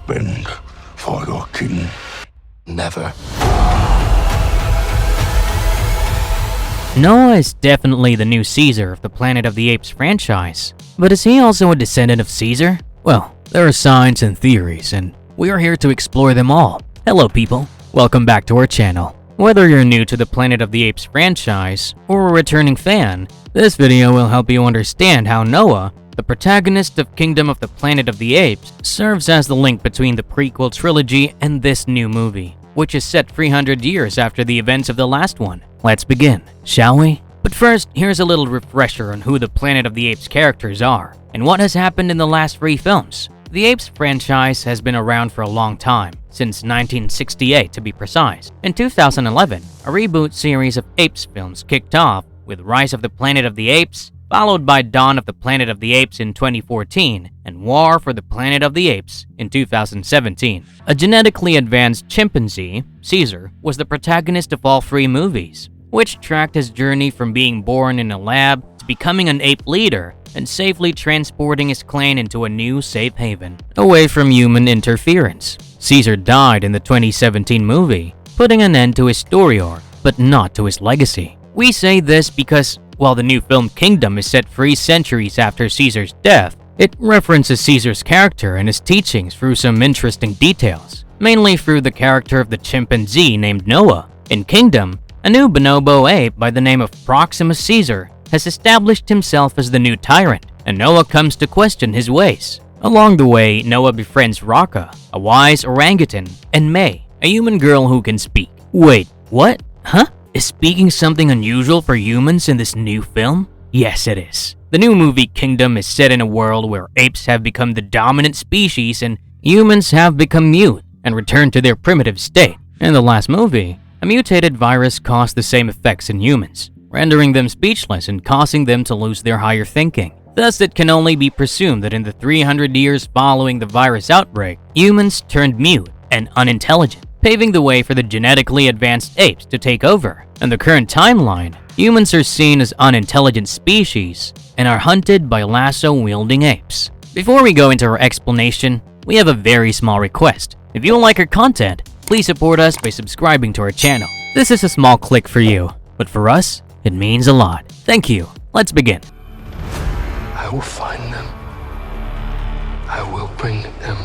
bend for your king? Never. Noah is definitely the new Caesar of the Planet of the Apes franchise. But is he also a descendant of Caesar? Well, there are signs and theories, and we are here to explore them all. Hello people, welcome back to our channel. Whether you're new to the Planet of the Apes franchise or a returning fan, this video will help you understand how Noah, the protagonist of Kingdom of the Planet of the Apes, serves as the link between the prequel trilogy and this new movie, which is set 300 years after the events of the last one. Let's begin, shall we? But first, here's a little refresher on who the Planet of the Apes characters are, and what has happened in the last 3 films. The Apes franchise has been around for a long time, since 1968 to be precise. In 2011, a reboot series of Apes films kicked off with Rise of the Planet of the Apes, followed by Dawn of the Planet of the Apes in 2014, and War for the Planet of the Apes in 2017. A genetically advanced chimpanzee, Caesar, was the protagonist of all 3 movies, which tracked his journey from being born in a lab to becoming an ape leader and safely transporting his clan into a new safe haven, away from human interference. Caesar died in the 2017 movie, putting an end to his story arc, but not to his legacy. We say this because, while the new film Kingdom is set 3 centuries after Caesar's death, it references Caesar's character and his teachings through some interesting details, mainly through the character of the chimpanzee named Noah. In Kingdom, a new bonobo ape by the name of Proximus Caesar has established himself as the new tyrant, and Noah comes to question his ways. Along the way, Noah befriends Raka, a wise orangutan, and May, a human girl who can speak. Wait, what? Huh? Is speaking something unusual for humans in this new film? Yes, it is. The new movie Kingdom is set in a world where apes have become the dominant species and humans have become mute and returned to their primitive state. In the last movie, a mutated virus caused the same effects in humans, rendering them speechless and causing them to lose their higher thinking. Thus, it can only be presumed that in the 300 years following the virus outbreak, humans turned mute and unintelligent, paving the way for the genetically advanced apes to take over. In the current timeline, humans are seen as unintelligent species and are hunted by lasso-wielding apes. Before we go into our explanation, we have a very small request. If you like our content, please support us by subscribing to our channel. This is a small click for you, but for us, it means a lot. Thank you. Let's begin. I will find them. I will bring them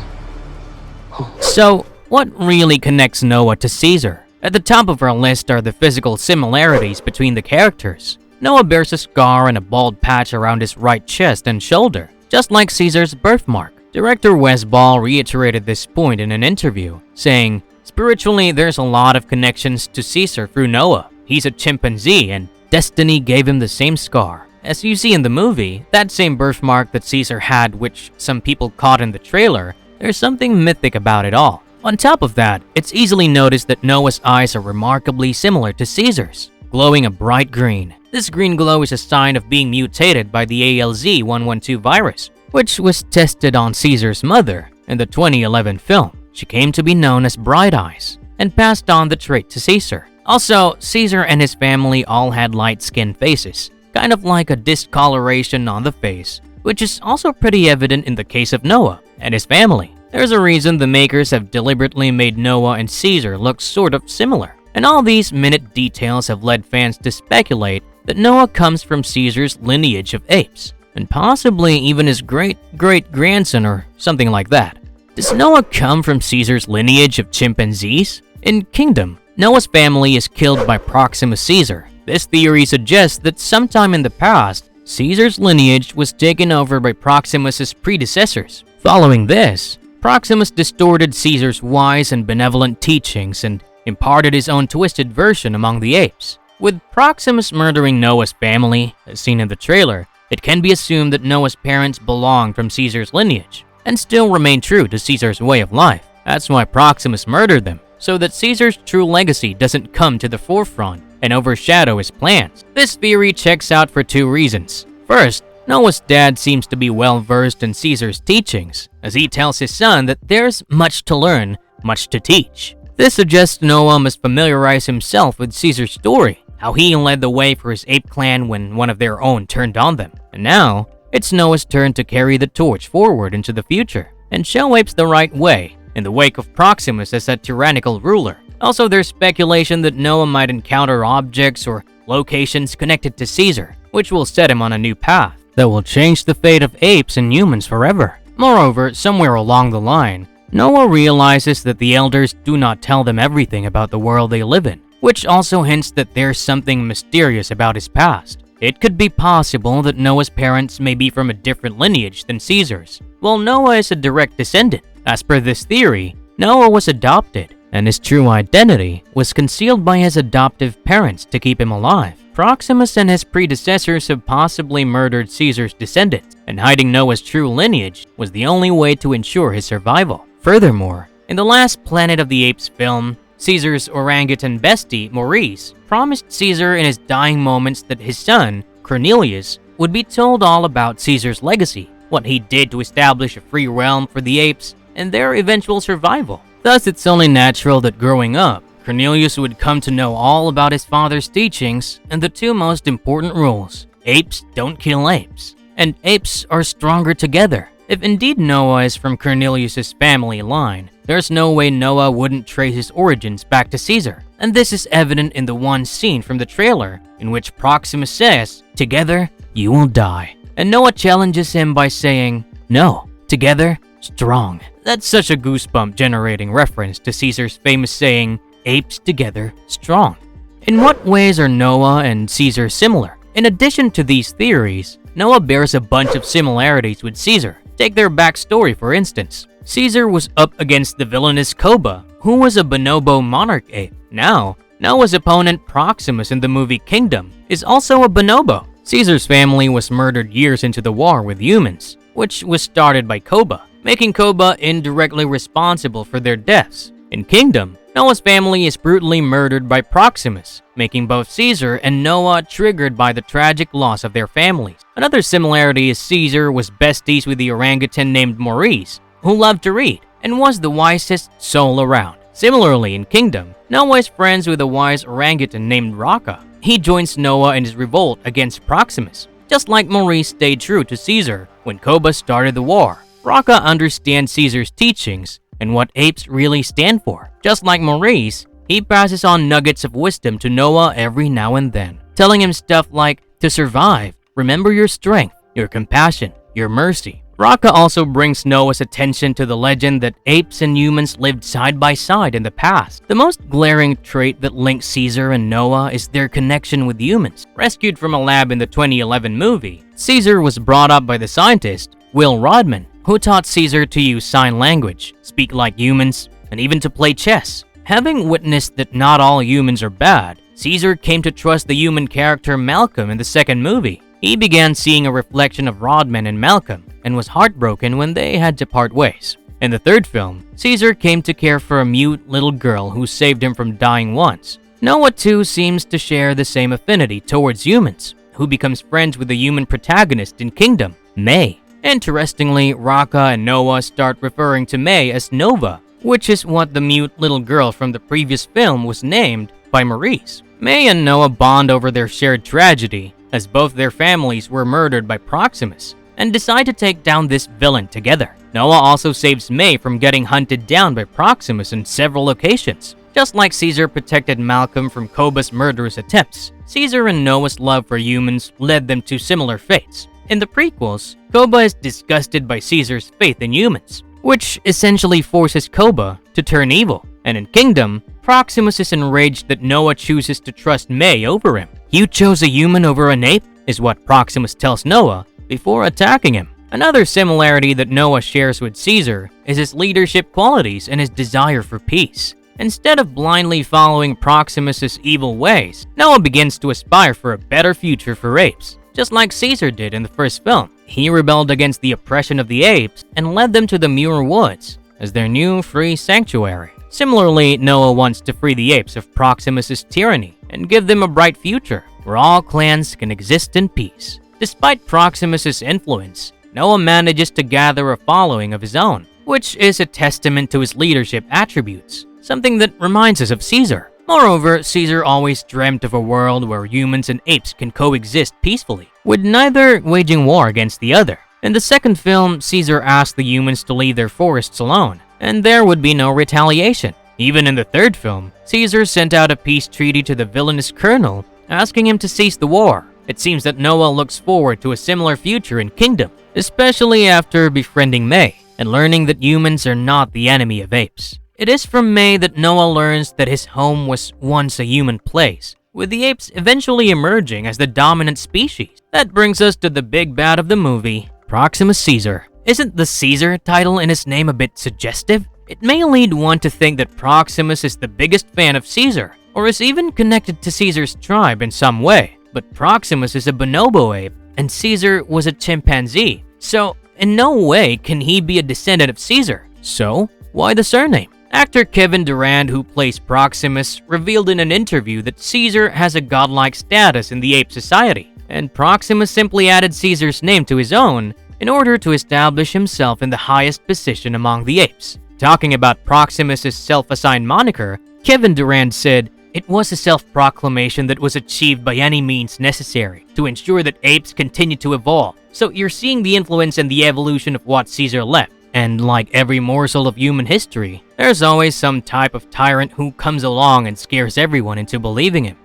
home. So, what really connects Noah to Caesar? At the top of our list are the physical similarities between the characters. Noah bears a scar and a bald patch around his right chest and shoulder, just like Caesar's birthmark. Director Wes Ball reiterated this point in an interview, saying, "Spiritually, there's a lot of connections to Caesar through Noah. He's a chimpanzee and destiny gave him the same scar." As you see in the movie, that same birthmark that Caesar had, which some people caught in the trailer, there's something mythic about it all. On top of that, it's easily noticed that Noah's eyes are remarkably similar to Caesar's, glowing a bright green. This green glow is a sign of being mutated by the ALZ-112 virus, which was tested on Caesar's mother in the 2011 film. She came to be known as Bright Eyes and passed on the trait to Caesar. Also, Caesar and his family all had light-skinned faces, kind of like a discoloration on the face, which is also pretty evident in the case of Noah and his family. There's a reason the makers have deliberately made Noah and Caesar look sort of similar. And all these minute details have led fans to speculate that Noah comes from Caesar's lineage of apes, and possibly even his great-great-grandson or something like that. Does Noah come from Caesar's lineage of chimpanzees? In Kingdom, Noah's family is killed by Proximus Caesar. This theory suggests that sometime in the past, Caesar's lineage was taken over by Proximus's predecessors. Following this, Proximus distorted Caesar's wise and benevolent teachings and imparted his own twisted version among the apes. With Proximus murdering Noah's family, as seen in the trailer, it can be assumed that Noah's parents belong from Caesar's lineage and still remain true to Caesar's way of life. That's why Proximus murdered them, so that Caesar's true legacy doesn't come to the forefront and overshadow his plans. This theory checks out for 2 reasons. First, Noah's dad seems to be well versed in Caesar's teachings, as he tells his son that there's much to learn, much to teach. This suggests Noah must familiarize himself with Caesar's story, how he led the way for his ape clan when one of their own turned on them. And now, it's Noah's turn to carry the torch forward into the future and show apes the right way in the wake of Proximus as a tyrannical ruler. Also, there's speculation that Noah might encounter objects or locations connected to Caesar, which will set him on a new path that will change the fate of apes and humans forever. Moreover, somewhere along the line, Noah realizes that the elders do not tell them everything about the world they live in, which also hints that there's something mysterious about his past. It could be possible that Noah's parents may be from a different lineage than Caesar's, while Noah is a direct descendant. As per this theory, Noah was adopted, and his true identity was concealed by his adoptive parents to keep him alive. Proximus and his predecessors have possibly murdered Caesar's descendants, and hiding Noah's true lineage was the only way to ensure his survival. Furthermore, in the last Planet of the Apes film, Caesar's orangutan bestie, Maurice, promised Caesar in his dying moments that his son, Cornelius, would be told all about Caesar's legacy, what he did to establish a free realm for the apes, and their eventual survival. Thus, it's only natural that growing up, Cornelius would come to know all about his father's teachings and the two most important rules: apes don't kill apes, and apes are stronger together. If indeed Noah is from Cornelius' family line, there's no way Noah wouldn't trace his origins back to Caesar. And this is evident in the one scene from the trailer in which Proximus says, "Together, you will die." And Noah challenges him by saying, "No, together, strong." That's such a goosebump generating reference to Caesar's famous saying, "Apes together, strong." In what ways are Noah and Caesar similar? In addition to these theories, Noah bears a bunch of similarities with Caesar. Take their backstory for instance. Caesar was up against the villainous Koba, who was a bonobo monarch ape. Now, Noah's opponent Proximus in the movie Kingdom is also a bonobo. Caesar's family was murdered years into the war with humans, which was started by Koba, making Koba indirectly responsible for their deaths. In Kingdom, Noah's family is brutally murdered by Proximus, making both Caesar and Noah triggered by the tragic loss of their families. Another similarity is Caesar was besties with the orangutan named Maurice, who loved to read and was the wisest soul around. Similarly, in Kingdom, Noah is friends with a wise orangutan named Raka. He joins Noah in his revolt against Proximus. Just like Maurice stayed true to Caesar when Koba started the war, Raka understands Caesar's teachings and what apes really stand for. Just like Maurice, he passes on nuggets of wisdom to Noah every now and then, telling him stuff like, to survive, remember your strength, your compassion, your mercy. Raka also brings Noah's attention to the legend that apes and humans lived side by side in the past. The most glaring trait that links Caesar and Noah is their connection with humans. Rescued from a lab in the 2011 movie, Caesar was brought up by the scientist, Will Rodman, who taught Caesar to use sign language, speak like humans, and even to play chess. Having witnessed that not all humans are bad, Caesar came to trust the human character Malcolm in the second movie. He began seeing a reflection of Rodman in Malcolm and was heartbroken when they had to part ways. In the third film, Caesar came to care for a mute little girl who saved him from dying once. Noah too seems to share the same affinity towards humans, who becomes friends with the human protagonist in Kingdom, May. Interestingly, Raka and Noah start referring to May as Nova, which is what the mute little girl from the previous film was named by Maurice. May and Noah bond over their shared tragedy, as both their families were murdered by Proximus, and decide to take down this villain together. Noah also saves May from getting hunted down by Proximus in several occasions. Just like Caesar protected Malcolm from Koba's murderous attempts, Caesar and Noah's love for humans led them to similar fates. In the prequels, Koba is disgusted by Caesar's faith in humans, which essentially forces Koba to turn evil. And in Kingdom, Proximus is enraged that Noah chooses to trust May over him. "You chose a human over an ape," is what Proximus tells Noah before attacking him. Another similarity that Noah shares with Caesar is his leadership qualities and his desire for peace. Instead of blindly following Proximus's evil ways, Noah begins to aspire for a better future for apes. Just like Caesar did in the first film, he rebelled against the oppression of the apes and led them to the Muir Woods as their new free sanctuary. Similarly, Noah wants to free the apes of Proximus's tyranny and give them a bright future where all clans can exist in peace. Despite Proximus's influence, Noah manages to gather a following of his own, which is a testament to his leadership attributes, something that reminds us of Caesar. Moreover, Caesar always dreamt of a world where humans and apes can coexist peacefully, with neither waging war against the other. In the second film, Caesar asked the humans to leave their forests alone, and there would be no retaliation. Even in the third film, Caesar sent out a peace treaty to the villainous colonel, asking him to cease the war. It seems that Noah looks forward to a similar future in Kingdom, especially after befriending May and learning that humans are not the enemy of apes. It is from May that Noah learns that his home was once a human place, with the apes eventually emerging as the dominant species. That brings us to the big bad of the movie, Proximus Caesar. Isn't the Caesar title in his name a bit suggestive? It may lead one to think that Proximus is the biggest fan of Caesar, or is even connected to Caesar's tribe in some way. But Proximus is a bonobo ape, and Caesar was a chimpanzee, so in no way can he be a descendant of Caesar. So, why the surname? Actor Kevin Durand, who plays Proximus, revealed in an interview that Caesar has a godlike status in the ape society, and Proximus simply added Caesar's name to his own in order to establish himself in the highest position among the apes. Talking about Proximus' self-assigned moniker, Kevin Durand said, "It was a self-proclamation that was achieved by any means necessary to ensure that apes continue to evolve. So you're seeing the influence and the evolution of what Caesar left. And like every morsel of human history, there's always some type of tyrant who comes along and scares everyone into believing him."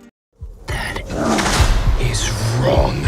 He's wrong.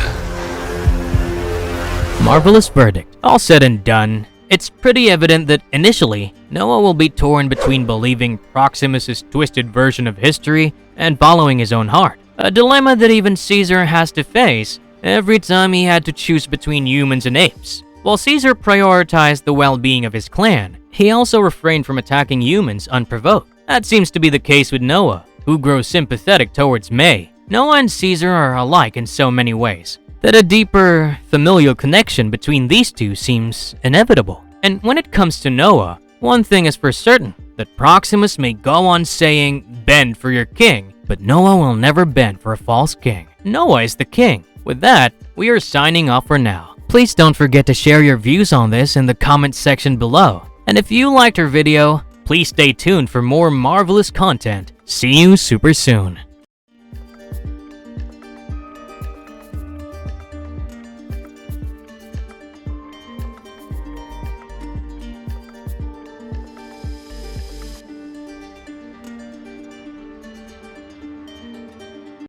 Marvelous verdict. All said and done, it's pretty evident that initially, Noah will be torn between believing Proximus' twisted version of history and following his own heart. A dilemma that even Caesar has to face every time he had to choose between humans and apes. While Caesar prioritized the well-being of his clan, he also refrained from attacking humans unprovoked. That seems to be the case with Noah, who grows sympathetic towards May. Noah and Caesar are alike in so many ways that a deeper familial connection between these two seems inevitable. And when it comes to Noah, one thing is for certain, that Proximus may go on saying, "Bend for your king," but Noah will never bend for a false king. Noah is the king. With that, we are signing off for now. Please don't forget to share your views on this in the comments section below. And if you liked our video, please stay tuned for more marvelous content. See you super soon.